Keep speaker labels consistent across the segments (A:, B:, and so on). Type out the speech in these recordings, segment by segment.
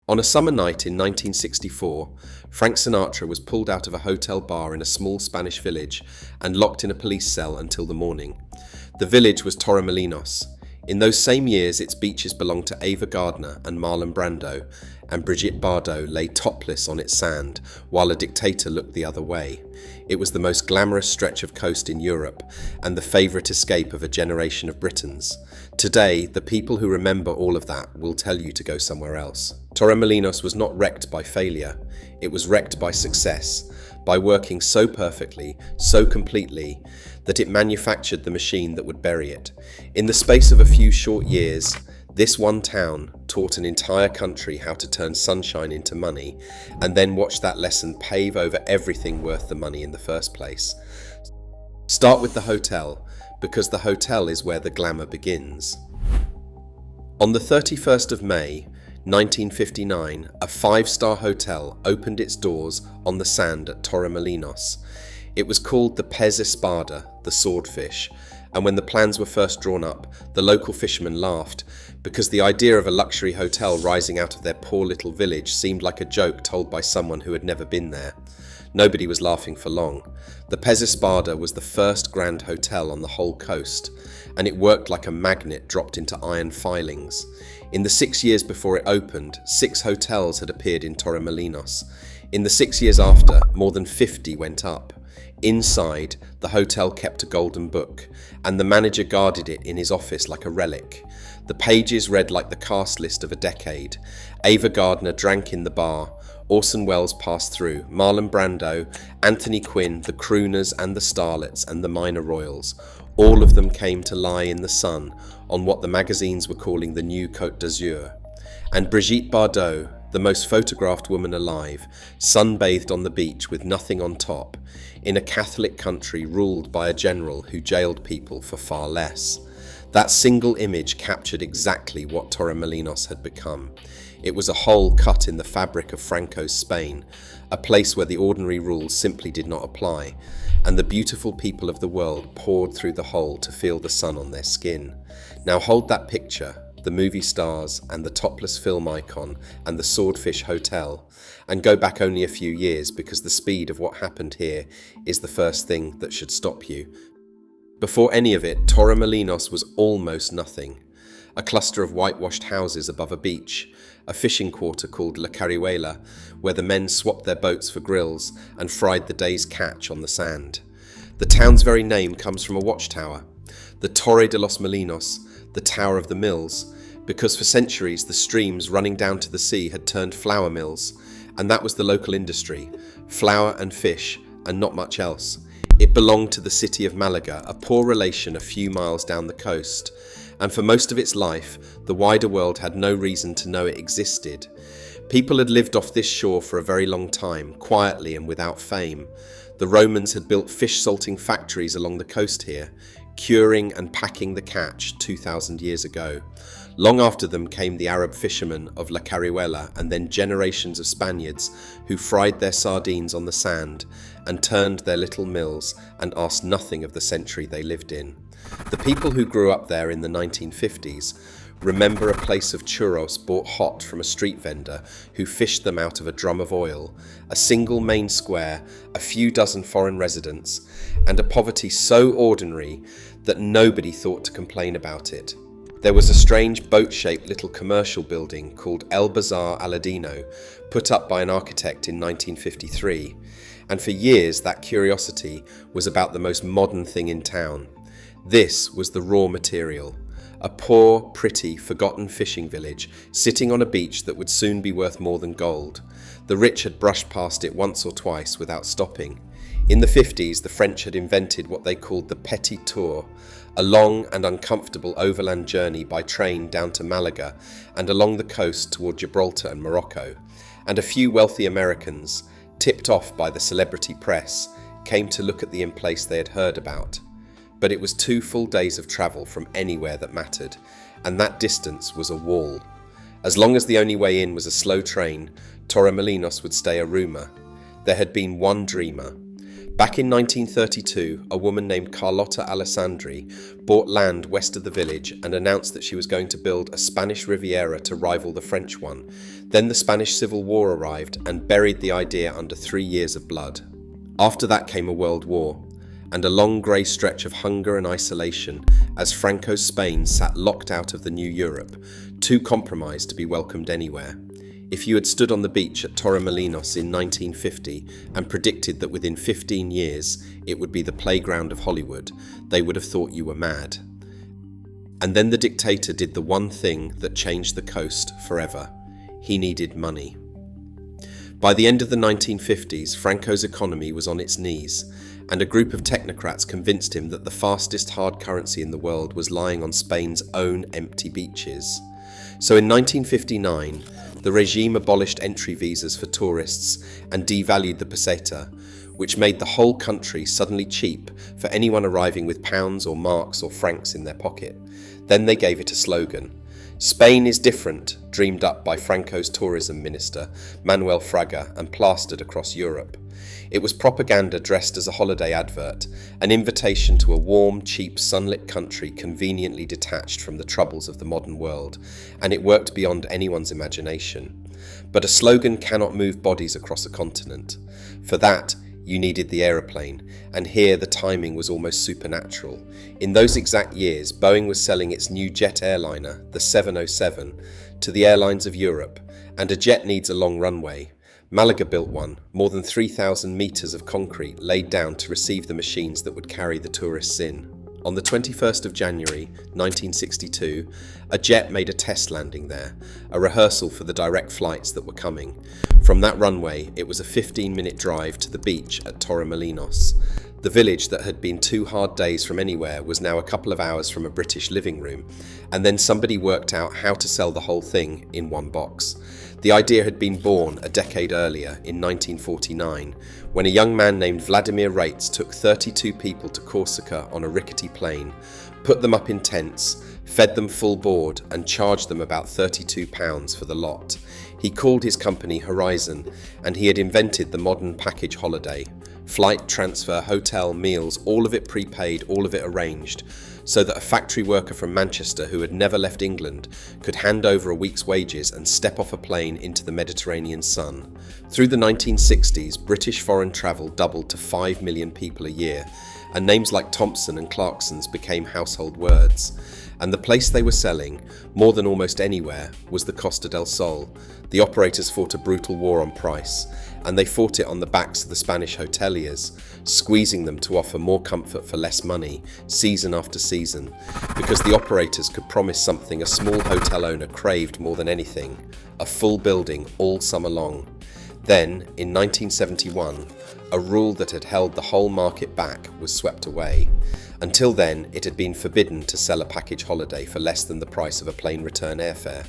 A: On a summer night in 1964, Frank Sinatra was pulled out of a hotel bar in a small Spanish village and locked in a police cell until the morning. The village was Torremolinos. In those same years, its beaches belonged to Ava Gardner and Marlon Brando, and Brigitte Bardot lay topless on its sand, while a dictator looked the other way. It was the most glamorous stretch of coast in Europe, and the favourite escape of a generation of Britons. Today, the people who remember all of that will tell you to go somewhere else. Torremolinos was not wrecked by failure, it was wrecked by success, by working so perfectly, so completely, that it manufactured the machine that would bury it. In the space of a few short years, this one town taught an entire country how to turn sunshine into money, and then watch that lesson pave over everything worth the money in the first place. Start with the hotel, because the hotel is where the glamour begins. On the 31st of May, 1959, a five-star hotel opened its doors on the sand at Torremolinos. It was called the Pez Espada, the swordfish, and when the plans were first drawn up, the local fishermen laughed, because the idea of a luxury hotel rising out of their poor little village seemed like a joke told by someone who had never been there. Nobody was laughing for long. The Pez Espada was the first grand hotel on the whole coast, and it worked like a magnet dropped into iron filings. In the 6 years before it opened, 6 hotels had appeared in Torremolinos. In the 6 years after, more than 50 went up. Inside, the hotel kept a golden book, and the manager guarded it in his office like a relic. The pages read like the cast list of a decade. Ava Gardner drank in the bar. Orson Welles passed through. Marlon Brando, Anthony Quinn, the crooners and the starlets and the minor royals. All of them came to lie in the sun on what the magazines were calling the new Côte d'Azur. And Brigitte Bardot, the most photographed woman alive, sunbathed on the beach with nothing on top, in a Catholic country ruled by a general who jailed people for far less. That single image captured exactly what Torremolinos had become. It was a hole cut in the fabric of Franco's Spain, a place where the ordinary rules simply did not apply, and the beautiful people of the world poured through the hole to feel the sun on their skin. Now hold that picture, the movie stars and the topless film icon and the Swordfish Hotel, and go back only a few years, because the speed of what happened here is the first thing that should stop you. Before any of it, Torremolinos was almost nothing. A cluster of whitewashed houses above a beach, a fishing quarter called La Carihuela, where the men swapped their boats for grills and fried the day's catch on the sand. The town's very name comes from a watchtower, the Torre de los Molinos, the Tower of the Mills, because for centuries the streams running down to the sea had turned flour mills, and that was the local industry, flour and fish, and not much else. It belonged to the city of Malaga, a poor relation a few miles down the coast, and for most of its life, the wider world had no reason to know it existed. People had lived off this shore for a very long time, quietly and without fame. The Romans had built fish salting factories along the coast here, curing and packing the catch 2,000 years ago. Long after them came the Arab fishermen of La Carihuela, and then generations of Spaniards who fried their sardines on the sand and turned their little mills and asked nothing of the century they lived in. The people who grew up there in the 1950s remember a place of churros bought hot from a street vendor who fished them out of a drum of oil, a single main square, a few dozen foreign residents, and a poverty so ordinary that nobody thought to complain about it. There was a strange boat-shaped little commercial building called El Bazar Aladino, put up by an architect in 1953, and for years that curiosity was about the most modern thing in town. This was the raw material. A poor, pretty, forgotten fishing village sitting on a beach that would soon be worth more than gold. The rich had brushed past it once or twice without stopping. In the 50s, the French had invented what they called the Petit Tour, a long and uncomfortable overland journey by train down to Malaga and along the coast toward Gibraltar and Morocco. And a few wealthy Americans, tipped off by the celebrity press, came to look at the emplace they had heard about. But it was 2 full days of travel from anywhere that mattered, and that distance was a wall. As long as the only way in was a slow train, Torremolinos would stay a rumour. There had been one dreamer. Back in 1932, a woman named Carlota Alessandri bought land west of the village and announced that she was going to build a Spanish Riviera to rival the French one. Then the Spanish Civil War arrived and buried the idea under 3 years of blood. After that came a world war, and a long grey stretch of hunger and isolation as Franco's Spain sat locked out of the new Europe, too compromised to be welcomed anywhere. If you had stood on the beach at Torremolinos in 1950 and predicted that within 15 years it would be the playground of Hollywood, they would have thought you were mad. And then the dictator did the one thing that changed the coast forever. He needed money. By the end of the 1950s, Franco's economy was on its knees, and a group of technocrats convinced him that the fastest hard currency in the world was lying on Spain's own empty beaches. So in 1959, the regime abolished entry visas for tourists and devalued the peseta, which made the whole country suddenly cheap for anyone arriving with pounds or marks or francs in their pocket. Then they gave it a slogan. Spain is different, dreamed up by Franco's tourism minister, Manuel Fraga, and plastered across Europe. It was propaganda dressed as a holiday advert, an invitation to a warm, cheap, sunlit country conveniently detached from the troubles of the modern world, and it worked beyond anyone's imagination. But a slogan cannot move bodies across a continent. For that, you needed the aeroplane, and here the timing was almost supernatural. In those exact years, Boeing was selling its new jet airliner, the 707, to the airlines of Europe, and a jet needs a long runway. Malaga built one, more than 3,000 metres of concrete laid down to receive the machines that would carry the tourists in. On the 21st of January 1962, a jet made a test landing there, a rehearsal for the direct flights that were coming. From that runway, it was a 15-minute drive to the beach at Torremolinos. The village that had been 2 hard days from anywhere was now a couple of hours from a British living room, and then somebody worked out how to sell the whole thing in one box. The idea had been born a decade earlier, in 1949, when a young man named Vladimir Rates took 32 people to Corsica on a rickety plane, put them up in tents, fed them full board, and charged them about £32 for the lot. He called his company Horizon, and he had invented the modern package holiday. Flight, transfer, hotel, meals, all of it prepaid, all of it arranged, so that a factory worker from Manchester who had never left England could hand over a week's wages and step off a plane into the Mediterranean sun. Through the 1960s, British foreign travel doubled to 5 million people a year, and names like Thompson and Clarkson's became household words. And the place they were selling, more than almost anywhere, was the Costa del Sol. The operators fought a brutal war on price, and they fought it on the backs of the Spanish hoteliers, squeezing them to offer more comfort for less money, season after season, because the operators could promise something a small hotel owner craved more than anything: a full building all summer long. Then, in 1971, a rule that had held the whole market back was swept away. Until then, it had been forbidden to sell a package holiday for less than the price of a plane return airfare.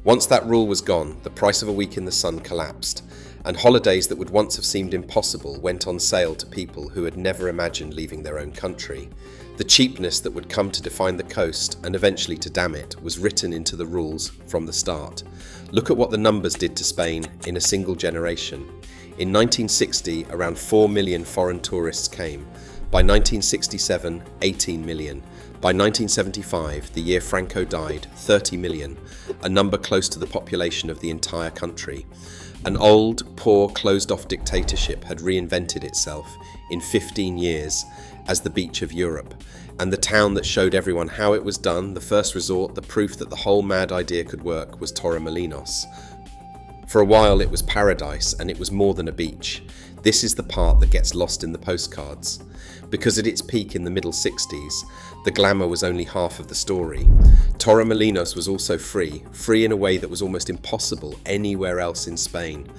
A: Once that rule was gone, the price of a week in the sun collapsed, and holidays that would once have seemed impossible went on sale to people who had never imagined leaving their own country. The cheapness that would come to define the coast, and eventually to damn it, was written into the rules from the start. Look at what the numbers did to Spain in a single generation. In 1960, around 4 million foreign tourists came. By 1967, 18 million. By 1975, the year Franco died, 30 million, a number close to the population of the entire country. An old, poor, closed-off dictatorship had reinvented itself in 15 years as the beach of Europe, and the town that showed everyone how it was done, the first resort, the proof that the whole mad idea could work, was Torremolinos. For a while it was paradise, and it was more than a beach. This is the part that gets lost in the postcards. Because at its peak in the middle 60s, the glamour was only half of the story. Torremolinos was also free in a way that was almost impossible anywhere else in Spain.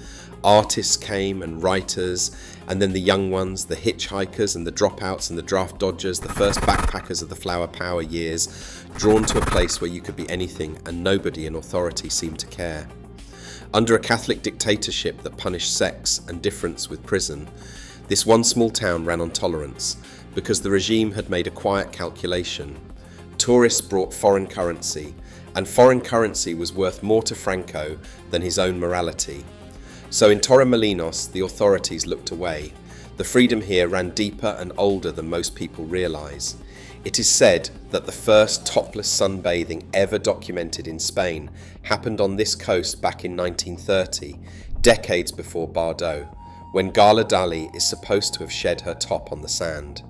A: Artists came and writers, and then the young ones, the hitchhikers and the dropouts and the draft dodgers, the first backpackers of the flower power years, drawn to a place where you could be anything and nobody in authority seemed to care. Under a Catholic dictatorship that punished sex and difference with prison, this one small town ran on tolerance because the regime had made a quiet calculation. Tourists brought foreign currency, and foreign currency was worth more to Franco than his own morality. So in Torremolinos, the authorities looked away. The freedom here ran deeper and older than most people realise. It is said that the first topless sunbathing ever documented in Spain happened on this coast back in 1930, decades before Bardot, when Gala Dali is supposed to have shed her top on the sand.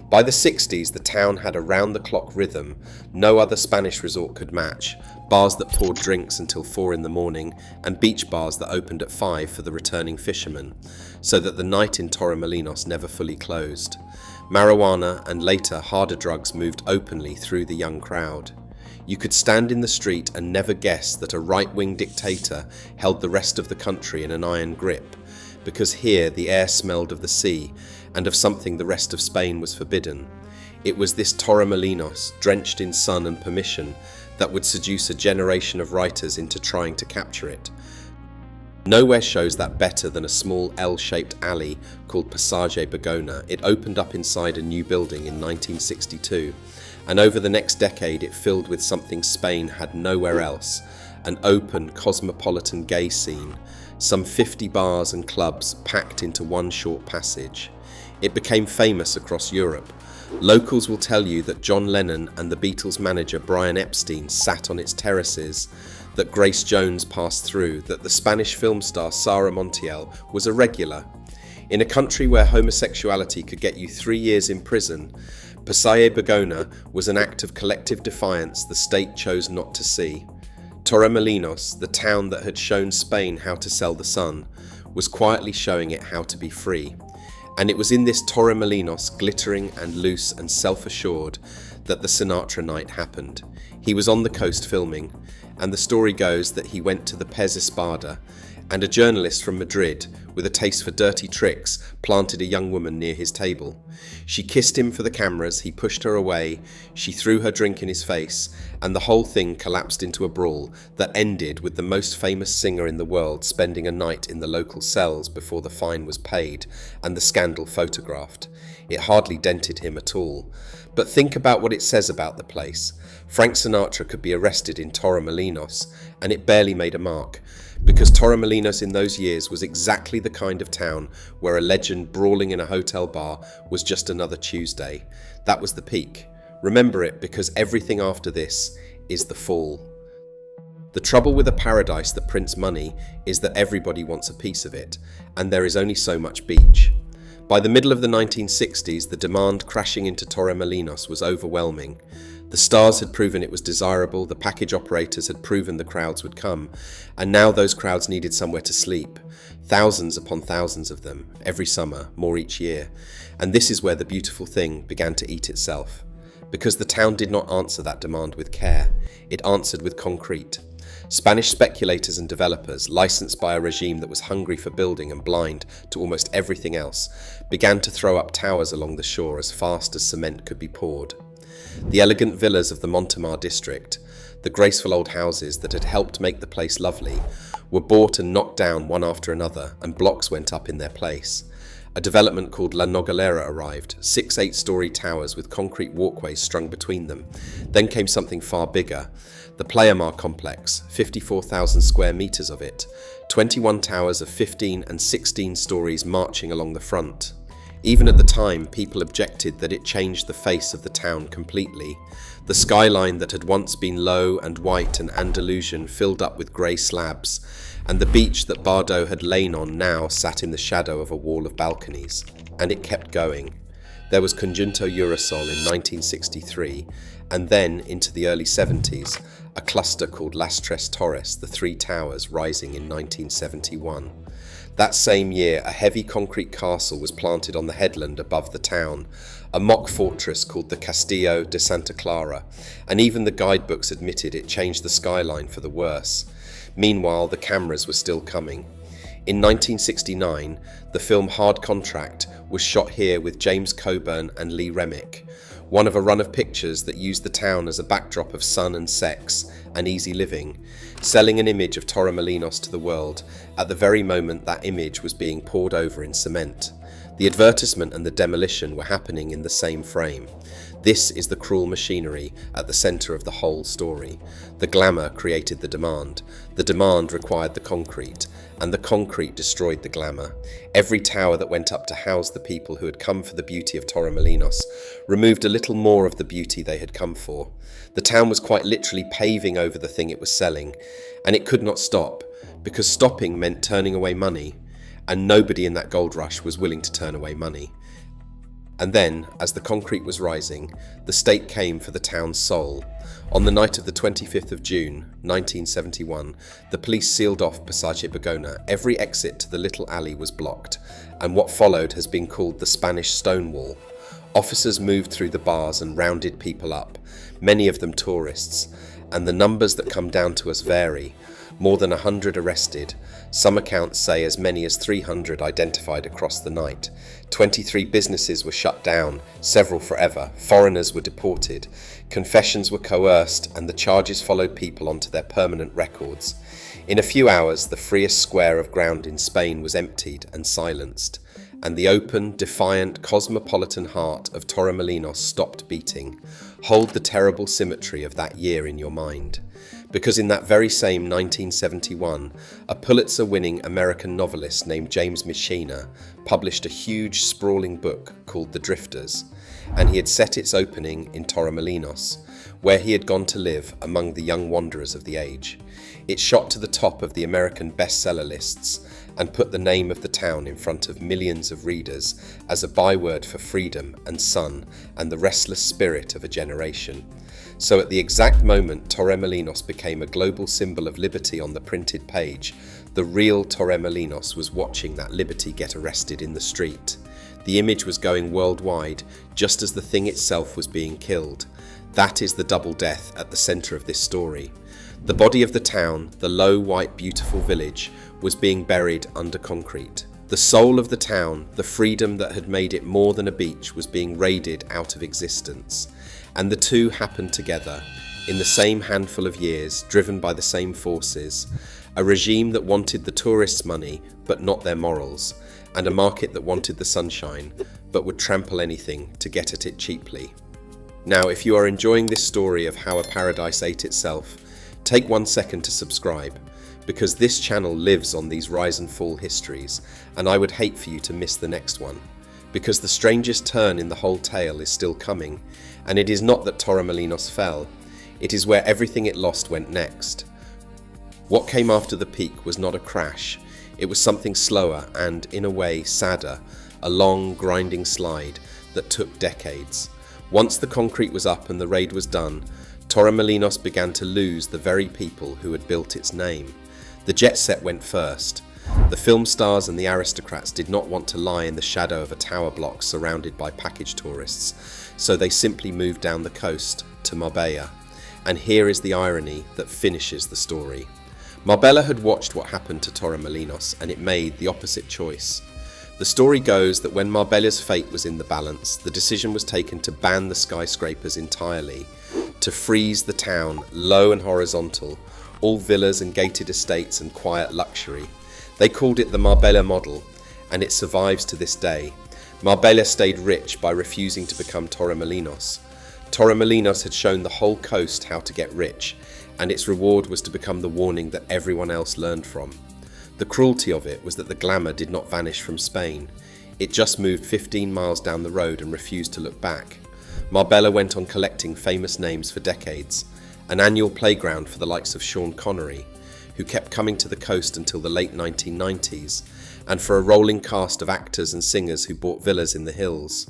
A: By the 60s, the town had a round-the-clock rhythm no other Spanish resort could match, bars that poured drinks until 4 in the morning, and beach bars that opened at 5 for the returning fishermen, so that the night in Torremolinos never fully closed. Marijuana and later harder drugs moved openly through the young crowd. You could stand in the street and never guess that a right-wing dictator held the rest of the country in an iron grip, because here the air smelled of the sea and of something the rest of Spain was forbidden. It was this Torremolinos, drenched in sun and permission, that would seduce a generation of writers into trying to capture it. Nowhere shows that better than a small L-shaped alley called Passage Begona. It opened up inside a new building in 1962, and over the next decade it filled with something Spain had nowhere else, an open, cosmopolitan gay scene, some 50 bars and clubs packed into one short passage. It became famous across Europe. Locals will tell you that John Lennon and the Beatles' manager Brian Epstein sat on its terraces, that Grace Jones passed through, that the Spanish film star Sara Montiel was a regular. In a country where homosexuality could get you 3 years in prison, Passage Begona was an act of collective defiance the state chose not to see. Torremolinos, the town that had shown Spain how to sell the sun, was quietly showing it how to be free. And it was in this Torremolinos, glittering and loose and self-assured, that the Sinatra night happened. He was on the coast filming, and the story goes that he went to the Pez Espada, and a journalist from Madrid, with a taste for dirty tricks, planted a young woman near his table. She kissed him for the cameras, he pushed her away, she threw her drink in his face, and the whole thing collapsed into a brawl that ended with the most famous singer in the world spending a night in the local cells before the fine was paid and the scandal photographed. It hardly dented him at all. But think about what it says about the place. Frank Sinatra could be arrested in Torremolinos, and it barely made a mark, because Torremolinos in those years was exactly the kind of town where a legend brawling in a hotel bar was just another Tuesday. That was the peak. Remember it, because everything after this is the fall. The trouble with a paradise that prints money is that everybody wants a piece of it, and there is only so much beach. By the middle of the 1960s, the demand crashing into Torremolinos was overwhelming. The stars had proven it was desirable, the package operators had proven the crowds would come, and now those crowds needed somewhere to sleep. Thousands upon thousands of them, every summer, more each year. And this is where the beautiful thing began to eat itself. Because the town did not answer that demand with care, it answered with concrete. Spanish speculators and developers, licensed by a regime that was hungry for building and blind to almost everything else, began to throw up towers along the shore as fast as cement could be poured. The elegant villas of the Montemar district, the graceful old houses that had helped make the place lovely, were bought and knocked down one after another, and blocks went up in their place. A development called La Nogalera arrived, 6 8-story towers with concrete walkways strung between them. Then came something far bigger, the Playamar complex, 54,000 square meters of it, 21 towers of 15 and 16 stories marching along the front. Even at the time, people objected that it changed the face of the town completely. The skyline that had once been low and white and Andalusian filled up with grey slabs, and the beach that Bardot had lain on now sat in the shadow of a wall of balconies. And it kept going. There was Conjunto Eurosol in 1963, and then, into the early 70s, a cluster called Las Tres Torres, the Three Towers, rising in 1971. That same year, a heavy concrete castle was planted on the headland above the town, a mock fortress called the Castillo de Santa Clara, and even the guidebooks admitted it changed the skyline for the worse. Meanwhile, the cameras were still coming. In 1969, the film Hard Contract was shot here with James Coburn and Lee Remick, one of a run of pictures that used the town as a backdrop of sun and sex and easy living, selling an image of Torremolinos to the world at the very moment that image was being poured over in cement. The advertisement and the demolition were happening in the same frame. This is the cruel machinery at the centre of the whole story. The glamour created the demand required the concrete, and the concrete destroyed the glamour. Every tower that went up to house the people who had come for the beauty of Torremolinos removed a little more of the beauty they had come for. The town was quite literally paving over the thing it was selling, and it could not stop, because stopping meant turning away money, and nobody in that gold rush was willing to turn away money. And then, as the concrete was rising, the state came for the town's soul. On the night of the 25th of June, 1971, the police sealed off Passage Begona. Every exit to the little alley was blocked, and what followed has been called the Spanish Stonewall. Officers moved through the bars and rounded people up, many of them tourists, and the numbers that come down to us vary. More than 100 arrested. Some accounts say as many as 300 identified across the night. 23 businesses were shut down, several forever. Foreigners were deported. Confessions were coerced, and the charges followed people onto their permanent records. In a few hours, the freest square of ground in Spain was emptied and silenced, and the open, defiant, cosmopolitan heart of Torremolinos stopped beating. Hold the terrible symmetry of that year in your mind. Because in that very same 1971, a Pulitzer-winning American novelist named James Mishina published a huge, sprawling book called The Drifters, and he had set its opening in Torremolinos, where he had gone to live among the young wanderers of the age. It shot to the top of the American bestseller lists and put the name of the town in front of millions of readers as a byword for freedom and sun and the restless spirit of a generation. So at the exact moment Torremolinos became a global symbol of liberty on the printed page, the real Torremolinos was watching that liberty get arrested in the street. The image was going worldwide, just as the thing itself was being killed. That is the double death at the centre of this story. The body of the town, the low, white, beautiful village, was being buried under concrete. The soul of the town, the freedom that had made it more than a beach, was being raided out of existence. And the two happened together, in the same handful of years, driven by the same forces, a regime that wanted the tourists' money, but not their morals, and a market that wanted the sunshine, but would trample anything to get at it cheaply. Now, if you are enjoying this story of how a paradise ate itself, take 1 second to subscribe, because this channel lives on these rise and fall histories, and I would hate for you to miss the next one. Because the strangest turn in the whole tale is still coming, and it is not that Torremolinos fell, it is where everything it lost went next. What came after the peak was not a crash, it was something slower and, in a way, sadder, a long, grinding slide that took decades. Once the concrete was up and the raid was done, Torremolinos began to lose the very people who had built its name. The jet set went first. The film stars and the aristocrats did not want to lie in the shadow of a tower block surrounded by package tourists, so they simply moved down the coast to Marbella. And here is the irony that finishes the story. Marbella had watched what happened to Torremolinos, and it made the opposite choice. The story goes that when Marbella's fate was in the balance, the decision was taken to ban the skyscrapers entirely, to freeze the town low and horizontal, all villas and gated estates and quiet luxury. They called it the Marbella model, and it survives to this day. Marbella stayed rich by refusing to become Torremolinos. Torremolinos had shown the whole coast how to get rich, and its reward was to become the warning that everyone else learned from. The cruelty of it was that the glamour did not vanish from Spain. It just moved 15 miles down the road and refused to look back. Marbella went on collecting famous names for decades, an annual playground for the likes of Sean Connery, who kept coming to the coast until the late 1990s, and for a rolling cast of actors and singers who bought villas in the hills.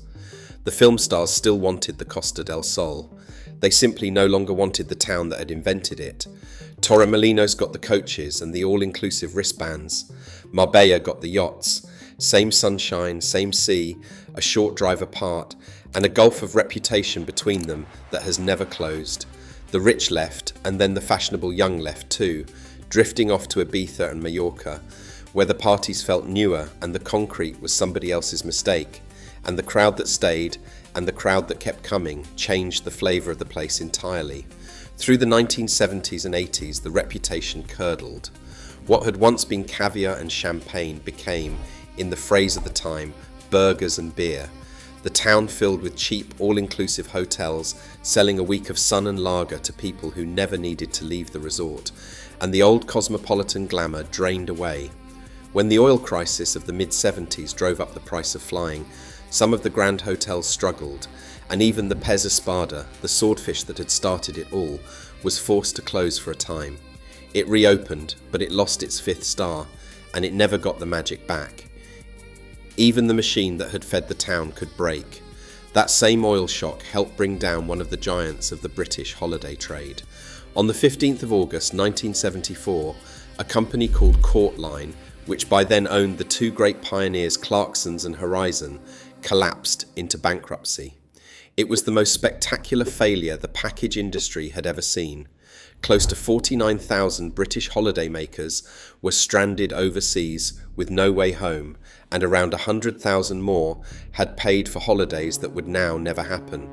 A: The film stars still wanted the Costa del Sol. They simply no longer wanted the town that had invented it. Torremolinos got the coaches and the all-inclusive wristbands. Marbella got the yachts. Same sunshine, same sea, a short drive apart, and a gulf of reputation between them that has never closed. The rich left, and then the fashionable young left too, drifting off to Ibiza and Mallorca, where the parties felt newer and the concrete was somebody else's mistake, and the crowd that stayed and the crowd that kept coming changed the flavour of the place entirely. Through the 1970s and 80s, the reputation curdled. What had once been caviar and champagne became, in the phrase of the time, burgers and beer. The town filled with cheap, all-inclusive hotels, selling a week of sun and lager to people who never needed to leave the resort, and the old cosmopolitan glamour drained away. When the oil crisis of the mid-70s drove up the price of flying, some of the grand hotels struggled, and even the Pez Espada, the swordfish that had started it all, was forced to close for a time. It reopened, but it lost its 5th star, and it never got the magic back. Even the machine that had fed the town could break. That same oil shock helped bring down one of the giants of the British holiday trade. On the 15th of August 1974, a company called Coastline, which by then owned the two great pioneers Clarksons and Horizon, collapsed into bankruptcy. It was the most spectacular failure the package industry had ever seen. Close to 49,000 British holidaymakers were stranded overseas with no way home, and around 100,000 more had paid for holidays that would now never happen.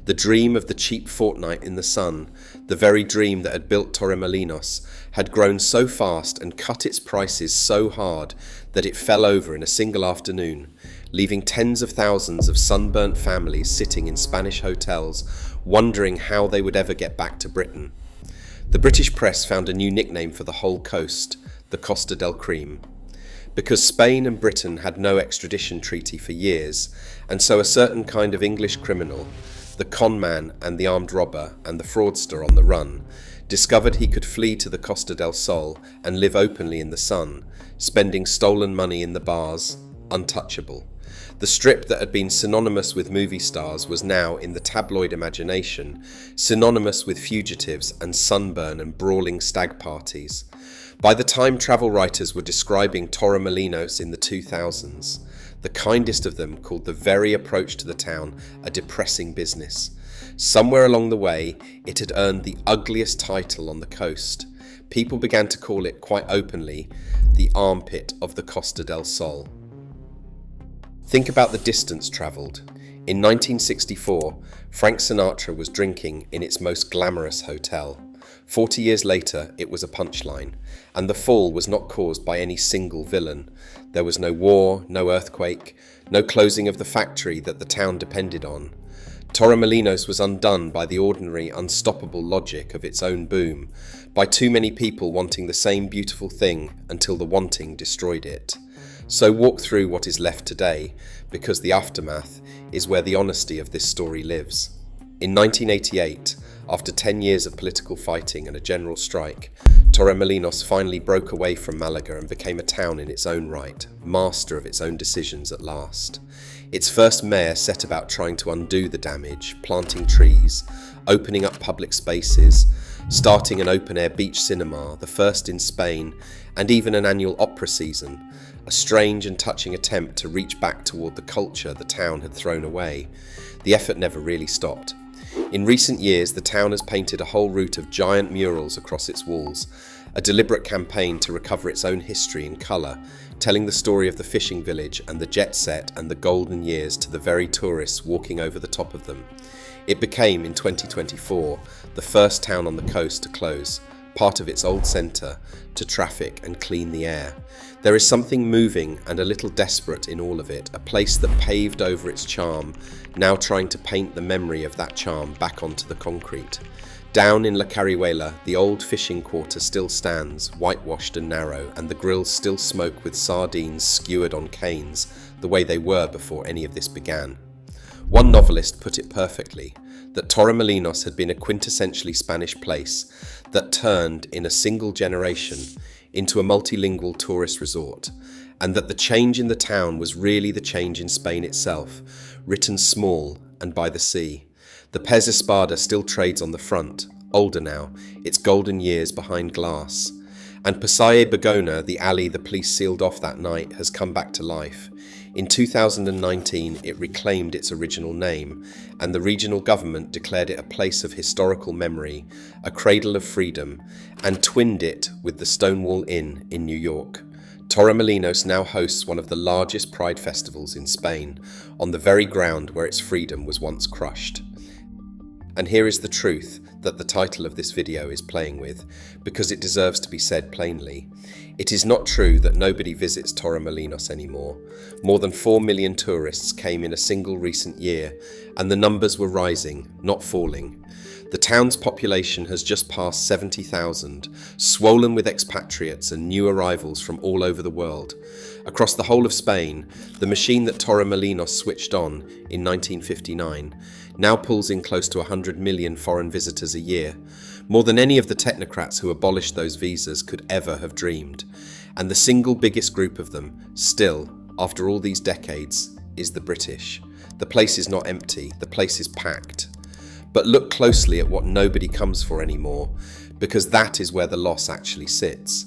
A: The dream of the cheap fortnight in the sun, the very dream that had built Torremolinos, had grown so fast and cut its prices so hard that it fell over in a single afternoon, leaving tens of thousands of sunburnt families sitting in Spanish hotels, wondering how they would ever get back to Britain. The British press found a new nickname for the whole coast, the Costa del Sol. Because Spain and Britain had no extradition treaty for years, and so a certain kind of English criminal, the conman and the armed robber and the fraudster on the run, discovered he could flee to the Costa del Sol and live openly in the sun, spending stolen money in the bars, untouchable. The strip that had been synonymous with movie stars was now, in the tabloid imagination, synonymous with fugitives and sunburn and brawling stag parties. By the time travel writers were describing Torremolinos in the 2000s, the kindest of them called the very approach to the town a depressing business. Somewhere along the way, it had earned the ugliest title on the coast. People began to call it quite openly the armpit of the Costa del Sol. Think about the distance travelled. In 1964, Frank Sinatra was drinking in its most glamorous hotel. 40 years later, it was a punchline, and the fall was not caused by any single villain. There was no war, no earthquake, no closing of the factory that the town depended on. Torremolinos was undone by the ordinary, unstoppable logic of its own boom, by too many people wanting the same beautiful thing until the wanting destroyed it. So walk through what is left today, because the aftermath is where the honesty of this story lives. In 1988, after 10 years of political fighting and a general strike, Torremolinos finally broke away from Malaga and became a town in its own right, master of its own decisions at last. Its first mayor set about trying to undo the damage, planting trees, opening up public spaces, starting an open-air beach cinema, the first in Spain, and even an annual opera season, a strange and touching attempt to reach back toward the culture the town had thrown away. The effort never really stopped. In recent years, the town has painted a whole route of giant murals across its walls, a deliberate campaign to recover its own history in colour, telling the story of the fishing village and the jet set and the golden years to the very tourists walking over the top of them. It became, in 2024, the first town on the coast to close, part of its old centre, to traffic and clean the air. There is something moving and a little desperate in all of it, a place that paved over its charm, now trying to paint the memory of that charm back onto the concrete. Down in La Carihuela, the old fishing quarter still stands, whitewashed and narrow, and the grills still smoke with sardines skewered on canes, the way they were before any of this began. One novelist put it perfectly, that Torremolinos had been a quintessentially Spanish place that turned, in a single generation, into a multilingual tourist resort, and that the change in the town was really the change in Spain itself, written small and by the sea. The Pez Espada still trades on the front, older now, its golden years behind glass. And Passaye Begona, the alley the police sealed off that night, has come back to life. In 2019, it reclaimed its original name, and the regional government declared it a place of historical memory, a cradle of freedom, and twinned it with the Stonewall Inn in New York. Torremolinos now hosts one of the largest pride festivals in Spain, on the very ground where its freedom was once crushed. And here is the truth that the title of this video is playing with, because it deserves to be said plainly. It is not true that nobody visits Torremolinos anymore. More than 4 million tourists came in a single recent year, and the numbers were rising, not falling. The town's population has just passed 70,000, swollen with expatriates and new arrivals from all over the world. Across the whole of Spain, the machine that Torremolinos switched on in 1959 now pulls in close to 100 million foreign visitors a year, more than any of the technocrats who abolished those visas could ever have dreamed. And the single biggest group of them, still, after all these decades, is the British. The place is not empty, the place is packed. But look closely at what nobody comes for anymore, because that is where the loss actually sits.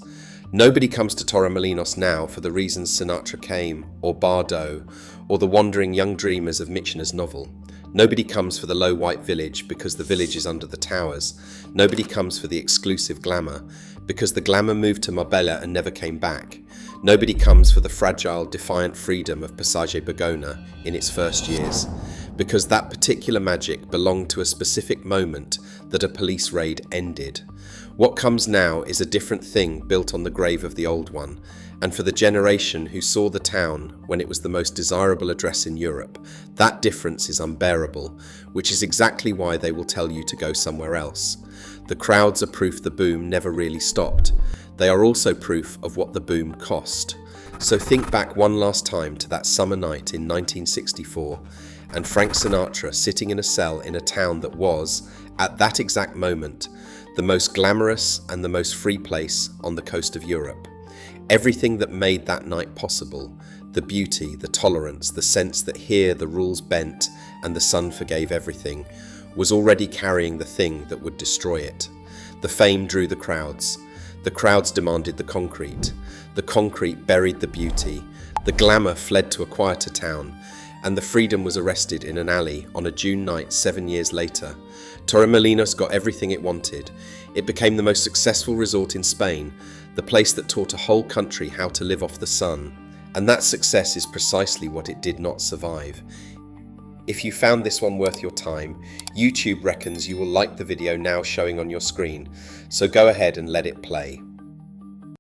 A: Nobody comes to Torremolinos now for the reasons Sinatra came, or Bardot, or the wandering young dreamers of Michener's novel. Nobody comes for the low white village because the village is under the towers. Nobody comes for the exclusive glamour because the glamour moved to Marbella and never came back. Nobody comes for the fragile, defiant freedom of Passage Bergona in its first years, because that particular magic belonged to a specific moment that a police raid ended. What comes now is a different thing built on the grave of the old one, and for the generation who saw the town when it was the most desirable address in Europe, that difference is unbearable, which is exactly why they will tell you to go somewhere else. The crowds are proof the boom never really stopped. They are also proof of what the boom cost. So think back one last time to that summer night in 1964, and Frank Sinatra sitting in a cell in a town that was, at that exact moment, the most glamorous and the most free place on the coast of Europe. Everything that made that night possible, the beauty, the tolerance, the sense that here the rules bent and the sun forgave everything, was already carrying the thing that would destroy it. The fame drew the crowds. The crowds demanded the concrete. The concrete buried the beauty. The glamour fled to a quieter town. And the freedom was arrested in an alley on a June night 7 years later. Torremolinos got everything it wanted. It became the most successful resort in Spain, the place that taught a whole country how to live off the sun. And that success is precisely what it did not survive. If you found this one worth your time, YouTube reckons you will like the video now showing on your screen, so go ahead and let it play.